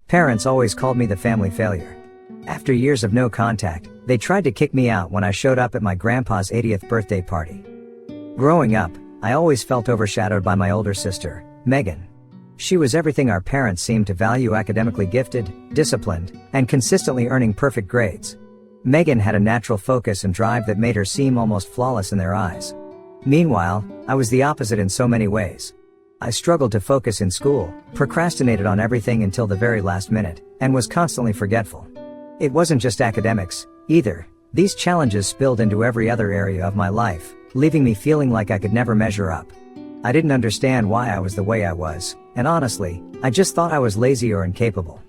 Parents always called me the family failure. After years of no contact, they tried to kick me out when I showed up at my grandpa's 80th birthday party. Growing up, I always felt overshadowed by my older sister, Megan. She was everything our parents seemed to value: academically gifted, disciplined, and consistently earning perfect grades. Megan had a natural focus and drive that made her seem almost flawless in their eyes. Meanwhile, I was the opposite in so many ways. I struggled to focus in school, procrastinated on everything until the very last minute, and was constantly forgetful. It wasn't just academics, either. These challenges spilled into every other area of my life, leaving me feeling like I could never measure up. I didn't understand why I was the way I was, and honestly, I just thought I was lazy or incapable.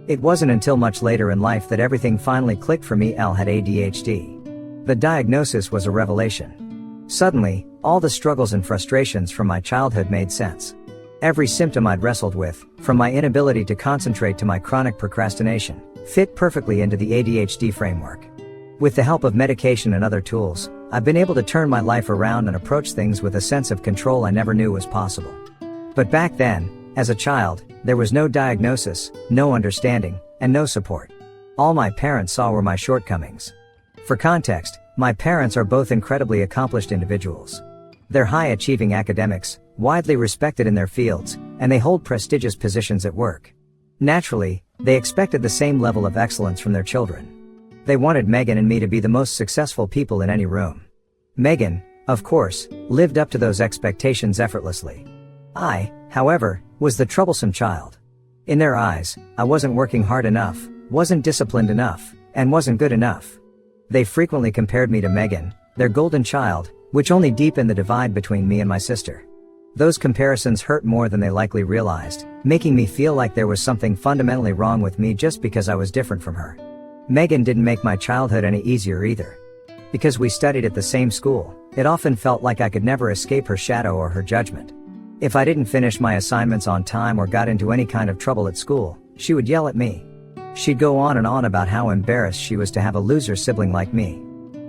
It wasn't until much later in life that everything finally clicked for me. Elle had ADHD. The diagnosis was a revelation. Suddenly, all the struggles and frustrations from my childhood made sense. Every symptom I'd wrestled with, from my inability to concentrate to my chronic procrastination, fit perfectly into the ADHD framework. With the help of medication and other tools, I've been able to turn my life around and approach things with a sense of control I never knew was possible. But back then, as a child, there was no diagnosis, no understanding, and no support. All my parents saw were my shortcomings. For context, my parents are both incredibly accomplished individuals. They're high-achieving academics, widely respected in their fields, and they hold prestigious positions at work. Naturally, they expected the same level of excellence from their children. They wanted Megan and me to be the most successful people in any room. Megan, of course, lived up to those expectations effortlessly. I, however, was the troublesome child. In their eyes, I wasn't working hard enough, wasn't disciplined enough, and wasn't good enough. They frequently compared me to Megan, their golden child, which only deepened the divide between me and my sister. Those comparisons hurt more than they likely realized, making me feel like there was something fundamentally wrong with me just because I was different from her. Megan didn't make my childhood any easier either. Because we studied at the same school, it often felt like I could never escape her shadow or her judgment. If I didn't finish my assignments on time or got into any kind of trouble at school, she would yell at me. She'd go on and on about how embarrassed she was to have a loser sibling like me.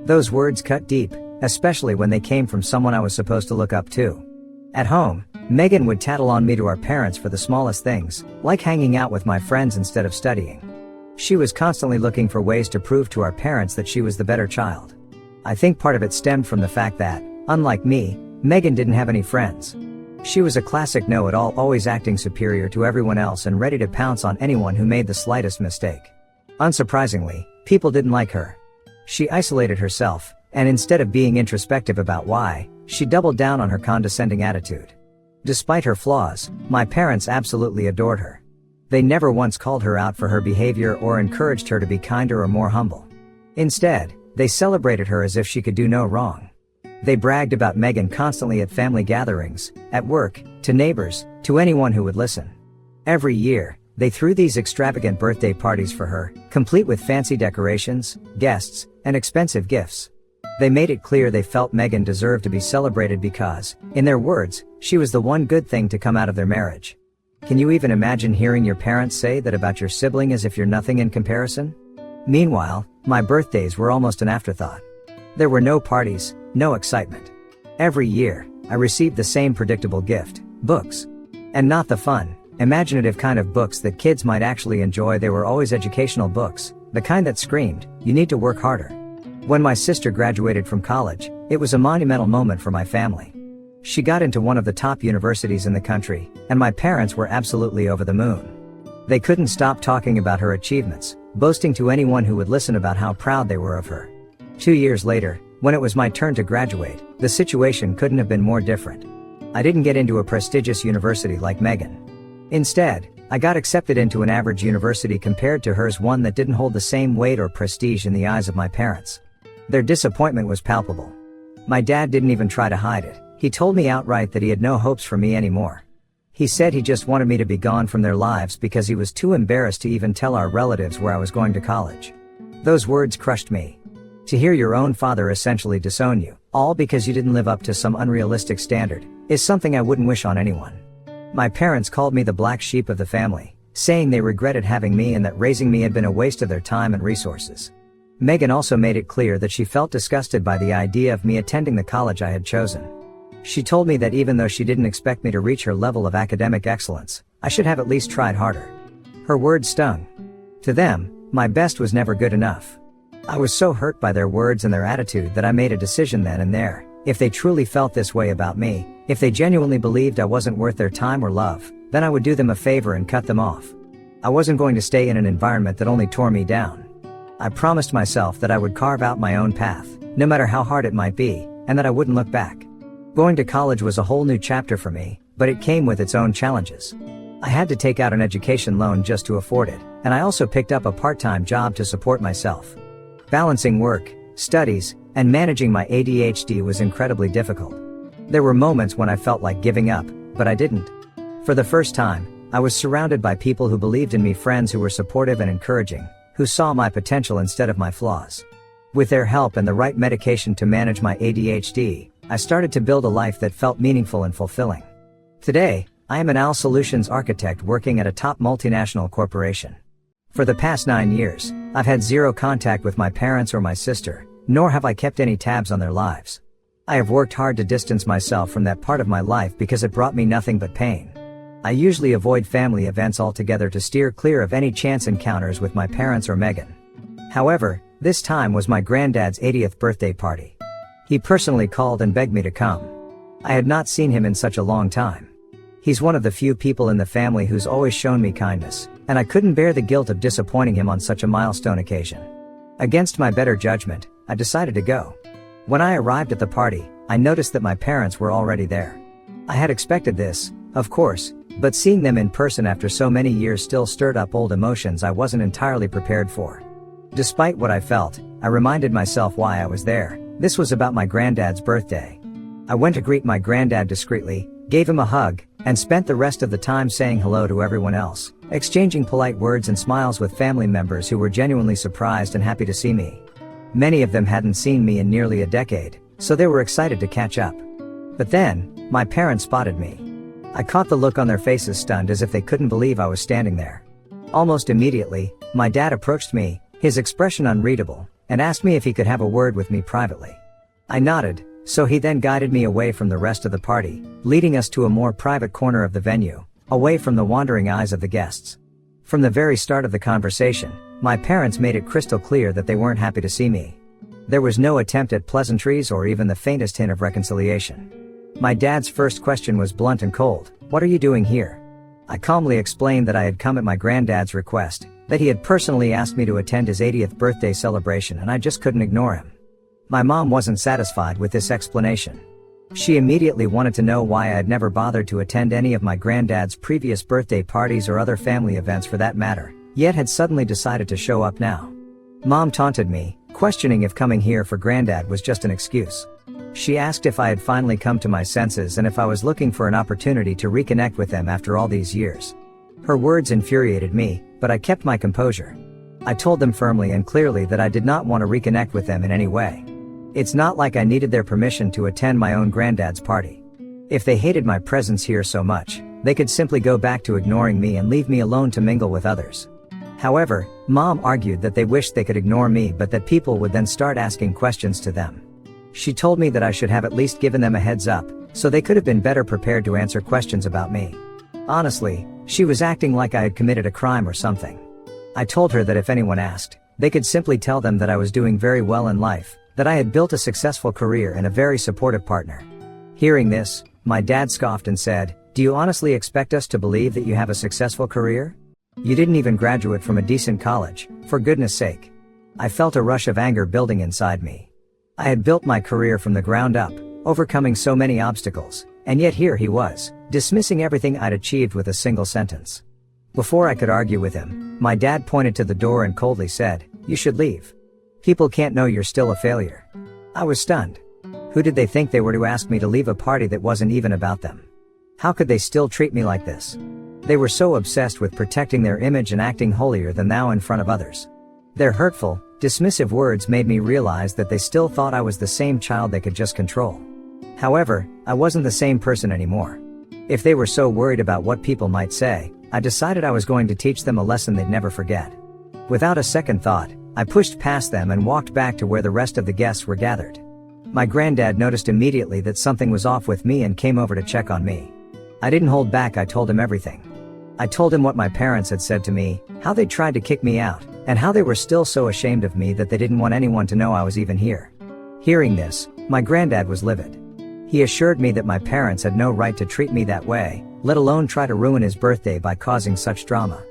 Those words cut deep, especially when they came from someone I was supposed to look up to. At home, Megan would tattle on me to our parents for the smallest things, like hanging out with my friends instead of studying. She was constantly looking for ways to prove to our parents that she was the better child. I think part of it stemmed from the fact that, unlike me, Megan didn't have any friends. She was a classic know-it-all, always acting superior to everyone else and ready to pounce on anyone who made the slightest mistake. Unsurprisingly, people didn't like her. She isolated herself, and instead of being introspective about why, she doubled down on her condescending attitude. Despite her flaws, my parents absolutely adored her. They never once called her out for her behavior or encouraged her to be kinder or more humble. Instead, they celebrated her as if she could do no wrong. They bragged about Megan constantly at family gatherings, at work, to neighbors, to anyone who would listen. Every year, they threw these extravagant birthday parties for her, complete with fancy decorations, guests, and expensive gifts. They made it clear they felt Megan deserved to be celebrated because, in their words, she was the one good thing to come out of their marriage. Can you even imagine hearing your parents say that about your sibling as if you're nothing in comparison? Meanwhile, my birthdays were almost an afterthought. There were no parties, no excitement. Every year, I received the same predictable gift: books. And not the fun, imaginative kind of books that kids might actually enjoy. They were always educational books, the kind that screamed, "You need to work harder." When my sister graduated from college, it was a monumental moment for my family. She got into one of the top universities in the country, and my parents were absolutely over the moon. They couldn't stop talking about her achievements, boasting to anyone who would listen about how proud they were of her. 2 years later, when it was my turn to graduate, the situation couldn't have been more different. I didn't get into a prestigious university like Megan. Instead, I got accepted into an average university compared to hers, one that didn't hold the same weight or prestige in the eyes of my parents. Their disappointment was palpable. My dad didn't even try to hide it. He told me outright that he had no hopes for me anymore. He said he just wanted me to be gone from their lives because he was too embarrassed to even tell our relatives where I was going to college. Those words crushed me. To hear your own father essentially disown you, all because you didn't live up to some unrealistic standard, is something I wouldn't wish on anyone. My parents called me the black sheep of the family, saying they regretted having me and that raising me had been a waste of their time and resources. Megan also made it clear that she felt disgusted by the idea of me attending the college I had chosen. She told me that even though she didn't expect me to reach her level of academic excellence, I should have at least tried harder. Her words stung. To them, my best was never good enough. I was so hurt by their words and their attitude that I made a decision then and there. If they truly felt this way about me, if they genuinely believed I wasn't worth their time or love, then I would do them a favor and cut them off. I wasn't going to stay in an environment that only tore me down. I promised myself that I would carve out my own path, no matter how hard it might be, and that I wouldn't look back. Going to college was a whole new chapter for me, but it came with its own challenges. I had to take out an education loan just to afford it, and I also picked up a part-time job to support myself. Balancing work, studies, and managing my ADHD was incredibly difficult. There were moments when I felt like giving up, but I didn't. For the first time, I was surrounded by people who believed in me, friends who were supportive and encouraging, who saw my potential instead of my flaws. With their help and the right medication to manage my ADHD, I started to build a life that felt meaningful and fulfilling. Today, I am an AL Solutions architect working at a top multinational corporation. For the past 9 years, I've had zero contact with my parents or my sister, nor have I kept any tabs on their lives. I have worked hard to distance myself from that part of my life because it brought me nothing but pain. I usually avoid family events altogether to steer clear of any chance encounters with my parents or Megan. However, this time was my granddad's 80th birthday party. He personally called and begged me to come. I had not seen him in such a long time. He's one of the few people in the family who's always shown me kindness, and I couldn't bear the guilt of disappointing him on such a milestone occasion. Against my better judgment, I decided to go. When I arrived at the party, I noticed that my parents were already there. I had expected this, of course, but seeing them in person after so many years still stirred up old emotions I wasn't entirely prepared for. Despite what I felt, I reminded myself why I was there. This was about my granddad's birthday. I went to greet my granddad discreetly, gave him a hug, and spent the rest of the time saying hello to everyone else, exchanging polite words and smiles with family members who were genuinely surprised and happy to see me. Many of them hadn't seen me in nearly a decade, so they were excited to catch up. But then, my parents spotted me. I caught the look on their faces, stunned as if they couldn't believe I was standing there. Almost immediately, my dad approached me, his expression unreadable, and asked me if he could have a word with me privately. I nodded, so he then guided me away from the rest of the party, leading us to a more private corner of the venue, away from the wandering eyes of the guests. From the very start of the conversation, my parents made it crystal clear that they weren't happy to see me. There was no attempt at pleasantries or even the faintest hint of reconciliation. My dad's first question was blunt and cold. "What are you doing here?" I calmly explained that I had come at my granddad's request, that he had personally asked me to attend his 80th birthday celebration, and I just couldn't ignore him. My mom wasn't satisfied with this explanation. She immediately wanted to know why I had never bothered to attend any of my granddad's previous birthday parties or other family events for that matter, yet had suddenly decided to show up now. Mom taunted me, questioning if coming here for granddad was just an excuse. She asked if I had finally come to my senses and if I was looking for an opportunity to reconnect with them after all these years. Her words infuriated me, but I kept my composure. I told them firmly and clearly that I did not want to reconnect with them in any way. It's not like I needed their permission to attend my own granddad's party. If they hated my presence here so much, they could simply go back to ignoring me and leave me alone to mingle with others. However, Mom argued that they wished they could ignore me, but that people would then start asking questions to them. She told me that I should have at least given them a heads up, so they could have been better prepared to answer questions about me. Honestly, she was acting like I had committed a crime or something. I told her that if anyone asked, they could simply tell them that I was doing very well in life, that I had built a successful career and a very supportive partner. Hearing this, my dad scoffed and said, "Do you honestly expect us to believe that you have a successful career? You didn't even graduate from a decent college, for goodness sake." I felt a rush of anger building inside me. I had built my career from the ground up, overcoming so many obstacles, and yet here he was, dismissing everything I'd achieved with a single sentence. Before I could argue with him, my dad pointed to the door and coldly said, "You should leave. People can't know you're still a failure." I was stunned. Who did they think they were to ask me to leave a party that wasn't even about them? How could they still treat me like this? They were so obsessed with protecting their image and acting holier than thou in front of others. Their hurtful, dismissive words made me realize that they still thought I was the same child they could just control. However, I wasn't the same person anymore. If they were so worried about what people might say, I decided I was going to teach them a lesson they'd never forget. Without a second thought, I pushed past them and walked back to where the rest of the guests were gathered. My granddad noticed immediately that something was off with me and came over to check on me. I didn't hold back, I told him everything. I told him what my parents had said to me, how they tried to kick me out, and how they were still so ashamed of me that they didn't want anyone to know I was even here. Hearing this, my granddad was livid. He assured me that my parents had no right to treat me that way, let alone try to ruin his birthday by causing such drama.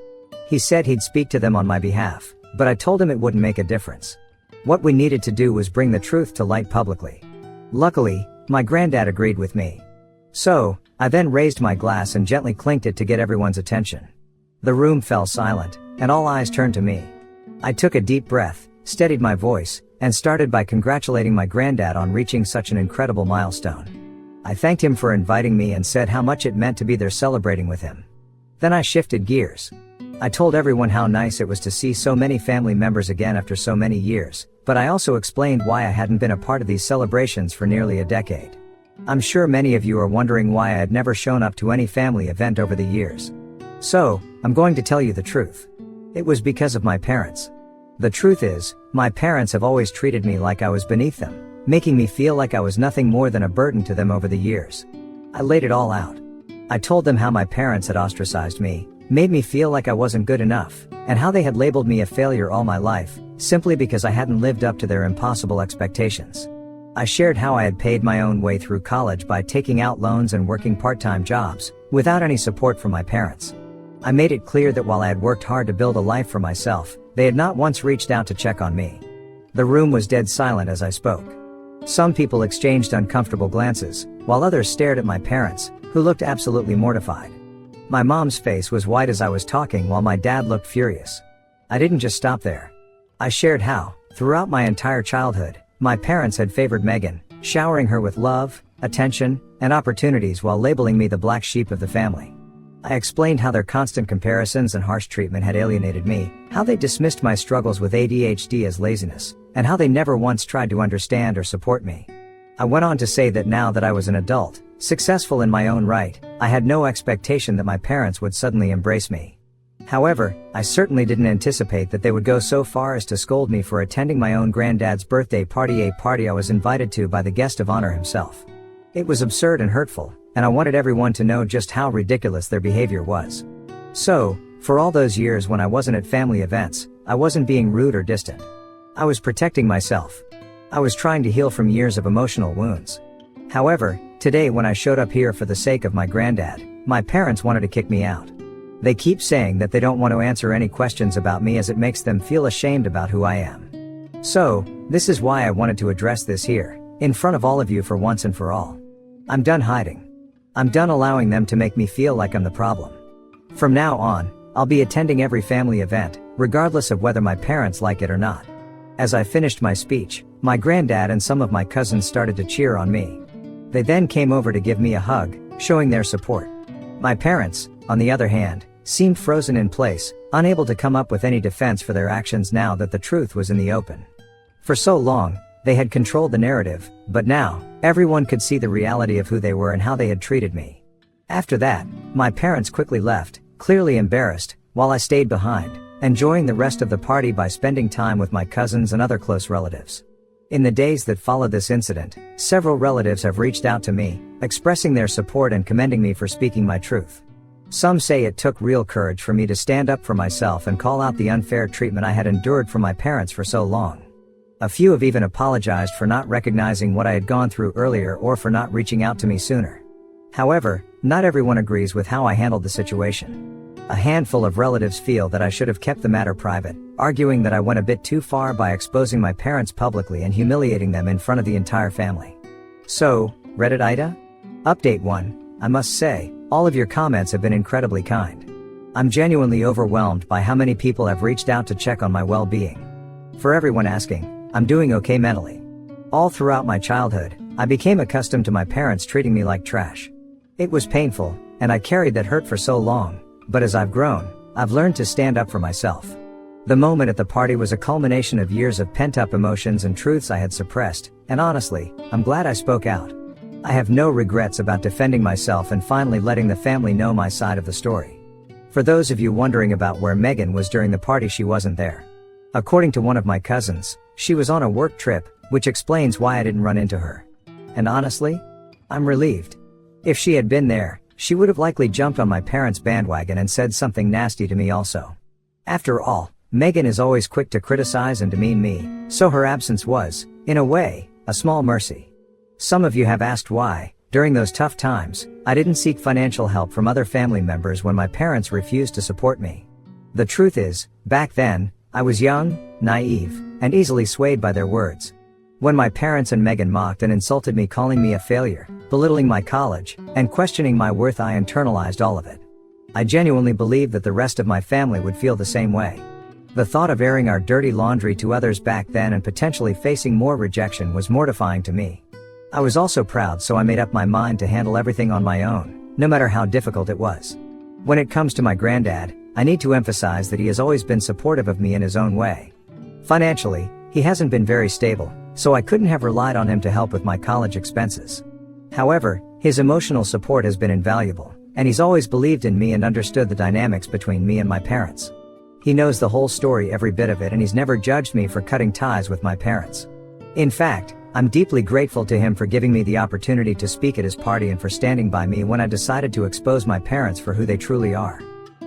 He said he'd speak to them on my behalf, but I told him it wouldn't make a difference. What we needed to do was bring the truth to light publicly. Luckily, my granddad agreed with me. So, I then raised my glass and gently clinked it to get everyone's attention. The room fell silent, and all eyes turned to me. I took a deep breath, steadied my voice, and started by congratulating my granddad on reaching such an incredible milestone. I thanked him for inviting me and said how much it meant to be there celebrating with him. Then I shifted gears. I told everyone how nice it was to see so many family members again after so many years, but I also explained why I hadn't been a part of these celebrations for nearly a decade. I'm sure many of you are wondering why I had never shown up to any family event over the years. So, I'm going to tell you the truth. It was because of my parents. The truth is, my parents have always treated me like I was beneath them, making me feel like I was nothing more than a burden to them over the years. I laid it all out. I told them how my parents had ostracized me, made me feel like I wasn't good enough, and how they had labeled me a failure all my life, simply because I hadn't lived up to their impossible expectations. I shared how I had paid my own way through college by taking out loans and working part-time jobs, without any support from my parents. I made it clear that while I had worked hard to build a life for myself, they had not once reached out to check on me. The room was dead silent as I spoke. Some people exchanged uncomfortable glances, while others stared at my parents, who looked absolutely mortified. My mom's face was white as I was talking while my dad looked furious. I didn't just stop there. I shared how, throughout my entire childhood, my parents had favored Megan, showering her with love, attention, and opportunities while labeling me the black sheep of the family. I explained how their constant comparisons and harsh treatment had alienated me, how they dismissed my struggles with ADHD as laziness, and how they never once tried to understand or support me. I went on to say that now that I was an adult, successful in my own right, I had no expectation that my parents would suddenly embrace me. However, I certainly didn't anticipate that they would go so far as to scold me for attending my own granddad's birthday party, a party I was invited to by the guest of honor himself. It was absurd and hurtful, and I wanted everyone to know just how ridiculous their behavior was. So, for all those years when I wasn't at family events, I wasn't being rude or distant. I was protecting myself. I was trying to heal from years of emotional wounds. However, today when I showed up here for the sake of my granddad, my parents wanted to kick me out. They keep saying that they don't want to answer any questions about me as it makes them feel ashamed about who I am. So, this is why I wanted to address this here, in front of all of you for once and for all. I'm done hiding. I'm done allowing them to make me feel like I'm the problem. From now on, I'll be attending every family event, regardless of whether my parents like it or not. As I finished my speech, my granddad and some of my cousins started to cheer on me. They then came over to give me a hug, showing their support. My parents, on the other hand, seemed frozen in place, unable to come up with any defense for their actions now that the truth was in the open. For so long, they had controlled the narrative, but now, everyone could see the reality of who they were and how they had treated me. After that, my parents quickly left, clearly embarrassed, while I stayed behind, enjoying the rest of the party by spending time with my cousins and other close relatives. In the days that followed this incident, several relatives have reached out to me, expressing their support and commending me for speaking my truth. Some say it took real courage for me to stand up for myself and call out the unfair treatment I had endured from my parents for so long. A few have even apologized for not recognizing what I had gone through earlier or for not reaching out to me sooner. However, not everyone agrees with how I handled the situation. A handful of relatives feel that I should have kept the matter private, arguing that I went a bit too far by exposing my parents publicly and humiliating them in front of the entire family. So, Reddit Ida? Update 1, I must say, all of your comments have been incredibly kind. I'm genuinely overwhelmed by how many people have reached out to check on my well-being. For everyone asking, I'm doing okay mentally. All throughout my childhood, I became accustomed to my parents treating me like trash. It was painful, and I carried that hurt for so long, but as I've grown, I've learned to stand up for myself. The moment at the party was a culmination of years of pent-up emotions and truths I had suppressed, and honestly, I'm glad I spoke out. I have no regrets about defending myself and finally letting the family know my side of the story. For those of you wondering about where Megan was during the party, she wasn't there. According to one of my cousins, she was on a work trip, which explains why I didn't run into her. And honestly, I'm relieved. If she had been there, she would have likely jumped on my parents' bandwagon and said something nasty to me also. After all, Megan is always quick to criticize and demean me, so her absence was, in a way, a small mercy. Some of you have asked why, during those tough times, I didn't seek financial help from other family members when my parents refused to support me. The truth is, back then, I was young, naive, and easily swayed by their words. When my parents and Megan mocked and insulted me, calling me a failure, belittling my college, and questioning my worth, I internalized all of it. I genuinely believed that the rest of my family would feel the same way. The thought of airing our dirty laundry to others back then and potentially facing more rejection was mortifying to me. I was also proud, so I made up my mind to handle everything on my own, no matter how difficult it was. When it comes to my granddad, I need to emphasize that he has always been supportive of me in his own way. Financially, he hasn't been very stable, so I couldn't have relied on him to help with my college expenses. However, his emotional support has been invaluable, and he's always believed in me and understood the dynamics between me and my parents. He knows the whole story, every bit of it, and he's never judged me for cutting ties with my parents. In fact, I'm deeply grateful to him for giving me the opportunity to speak at his party and for standing by me when I decided to expose my parents for who they truly are.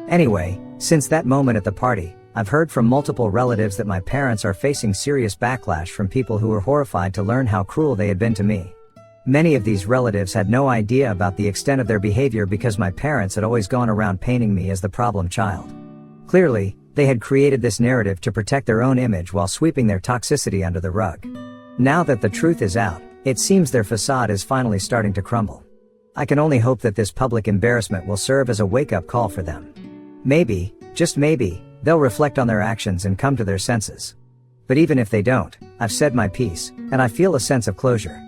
Anyway, since that moment at the party, I've heard from multiple relatives that my parents are facing serious backlash from people who were horrified to learn how cruel they had been to me. Many of these relatives had no idea about the extent of their behavior because my parents had always gone around painting me as the problem child. Clearly, they had created this narrative to protect their own image while sweeping their toxicity under the rug. Now that the truth is out, it seems their facade is finally starting to crumble. I can only hope that this public embarrassment will serve as a wake-up call for them. Maybe, just maybe, they'll reflect on their actions and come to their senses. But even if they don't, I've said my piece, and I feel a sense of closure.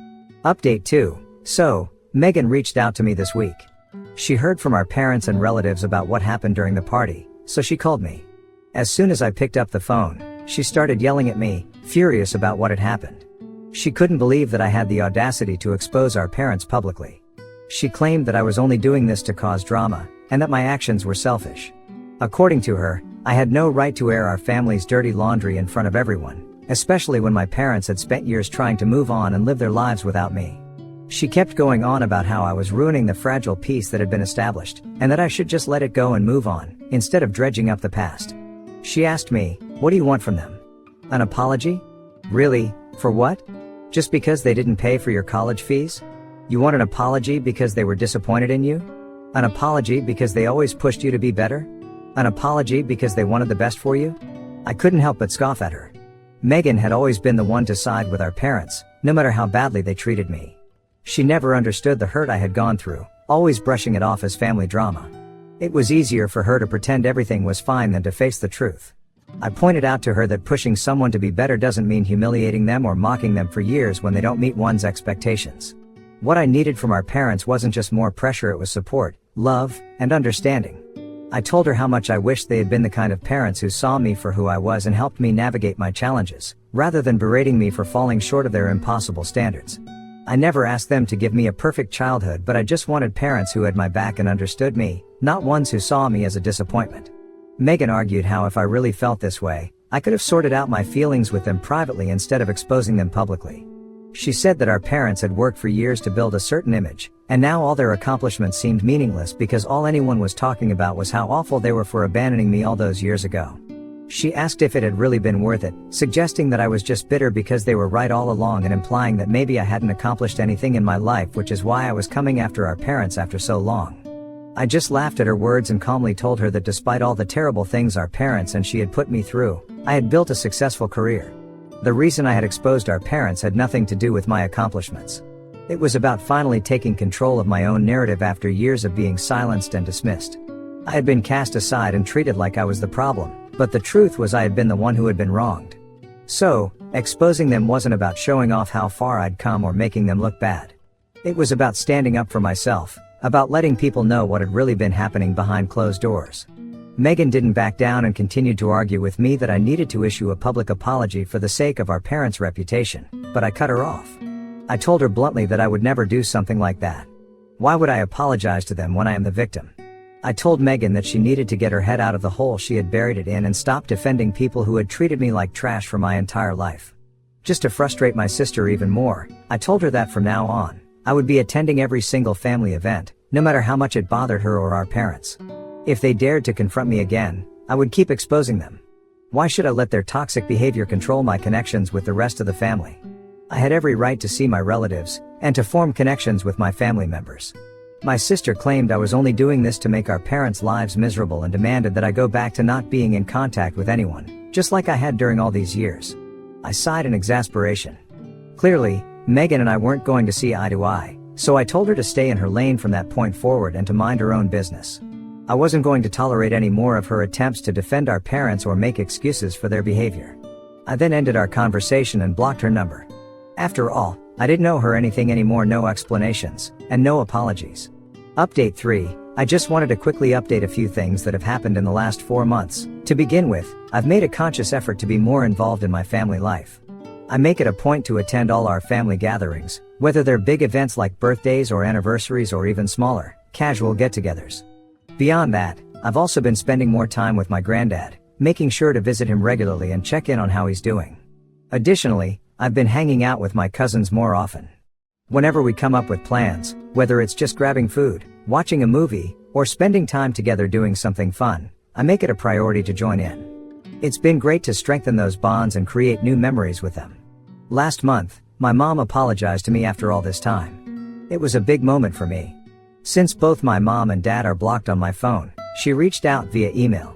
Update 2. So, Megan reached out to me this week. She heard from our parents and relatives about what happened during the party, so she called me. As soon as I picked up the phone, she started yelling at me, furious about what had happened. She couldn't believe that I had the audacity to expose our parents publicly. She claimed that I was only doing this to cause drama, and that my actions were selfish. According to her, I had no right to air our family's dirty laundry in front of everyone, especially when my parents had spent years trying to move on and live their lives without me. She kept going on about how I was ruining the fragile peace that had been established, and that I should just let it go and move on, instead of dredging up the past. She asked me, "What do you want from them? An apology? Really? For what? Just because they didn't pay for your college fees? You want an apology because they were disappointed in you? An apology because they always pushed you to be better? An apology because they wanted the best for you?" I couldn't help but scoff at her. Megan had always been the one to side with our parents, no matter how badly they treated me. She never understood the hurt I had gone through, always brushing it off as family drama. It was easier for her to pretend everything was fine than to face the truth. I pointed out to her that pushing someone to be better doesn't mean humiliating them or mocking them for years when they don't meet one's expectations. What I needed from our parents wasn't just more pressure, it was support, love, and understanding. I told her how much I wished they had been the kind of parents who saw me for who I was and helped me navigate my challenges, rather than berating me for falling short of their impossible standards. I never asked them to give me a perfect childhood, but I just wanted parents who had my back and understood me, not ones who saw me as a disappointment. Megan argued how if I really felt this way, I could have sorted out my feelings with them privately instead of exposing them publicly. She said that our parents had worked for years to build a certain image, and now all their accomplishments seemed meaningless because all anyone was talking about was how awful they were for abandoning me all those years ago. She asked if it had really been worth it, suggesting that I was just bitter because they were right all along and implying that maybe I hadn't accomplished anything in my life, which is why I was coming after our parents after so long. I just laughed at her words and calmly told her that despite all the terrible things our parents and she had put me through, I had built a successful career. The reason I had exposed our parents had nothing to do with my accomplishments. It was about finally taking control of my own narrative after years of being silenced and dismissed. I had been cast aside and treated like I was the problem, but the truth was I had been the one who had been wronged. So, exposing them wasn't about showing off how far I'd come or making them look bad. It was about standing up for myself, about letting people know what had really been happening behind closed doors. Megan didn't back down and continued to argue with me that I needed to issue a public apology for the sake of our parents' reputation, but I cut her off. I told her bluntly that I would never do something like that. Why would I apologize to them when I am the victim? I told Megan that she needed to get her head out of the hole she had buried it in and stop defending people who had treated me like trash for my entire life. Just to frustrate my sister even more, I told her that from now on, I would be attending every single family event, no matter how much it bothered her or our parents. If they dared to confront me again, I would keep exposing them. Why should I let their toxic behavior control my connections with the rest of the family? I had every right to see my relatives, and to form connections with my family members. My sister claimed I was only doing this to make our parents' lives miserable and demanded that I go back to not being in contact with anyone, just like I had during all these years. I sighed in exasperation. Clearly, Megan and I weren't going to see eye to eye, so I told her to stay in her lane from that point forward and to mind her own business. I wasn't going to tolerate any more of her attempts to defend our parents or make excuses for their behavior. I then ended our conversation and blocked her number. After all, I didn't owe her anything anymore, no explanations, and no apologies. Update 3, I just wanted to quickly update a few things that have happened in the last 4 months. To begin with, I've made a conscious effort to be more involved in my family life. I make it a point to attend all our family gatherings, whether they're big events like birthdays or anniversaries or even smaller, casual get-togethers. Beyond that, I've also been spending more time with my granddad, making sure to visit him regularly and check in on how he's doing. Additionally, I've been hanging out with my cousins more often. Whenever we come up with plans, whether it's just grabbing food, watching a movie, or spending time together doing something fun, I make it a priority to join in. It's been great to strengthen those bonds and create new memories with them. Last month, my mom apologized to me after all this time. It was a big moment for me. Since both my mom and dad are blocked on my phone, she reached out via email.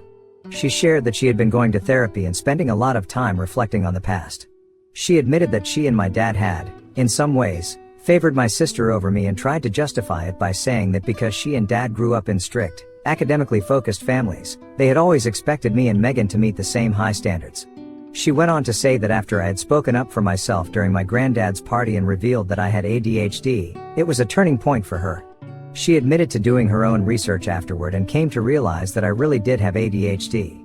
She shared that she had been going to therapy and spending a lot of time reflecting on the past. She admitted that she and my dad had, in some ways, favored my sister over me and tried to justify it by saying that because she and dad grew up in strict, academically focused families, they had always expected me and Megan to meet the same high standards. She went on to say that after I had spoken up for myself during my granddad's party and revealed that I had ADHD, it was a turning point for her. She admitted to doing her own research afterward and came to realize that I really did have ADHD.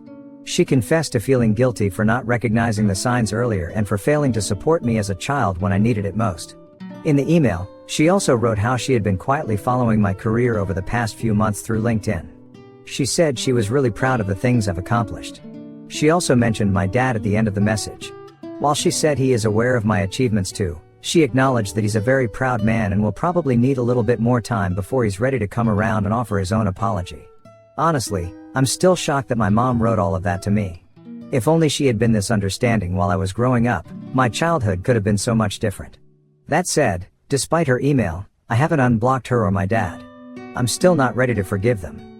She confessed to feeling guilty for not recognizing the signs earlier and for failing to support me as a child when I needed it most. In the email, she also wrote how she had been quietly following my career over the past few months through LinkedIn. She said she was really proud of the things I've accomplished. She also mentioned my dad at the end of the message. While she said he is aware of my achievements too, she acknowledged that he's a very proud man and will probably need a little bit more time before he's ready to come around and offer his own apology. Honestly, I'm still shocked that my mom wrote all of that to me. If only she had been this understanding while I was growing up, my childhood could have been so much different. That said, despite her email, I haven't unblocked her or my dad. I'm still not ready to forgive them.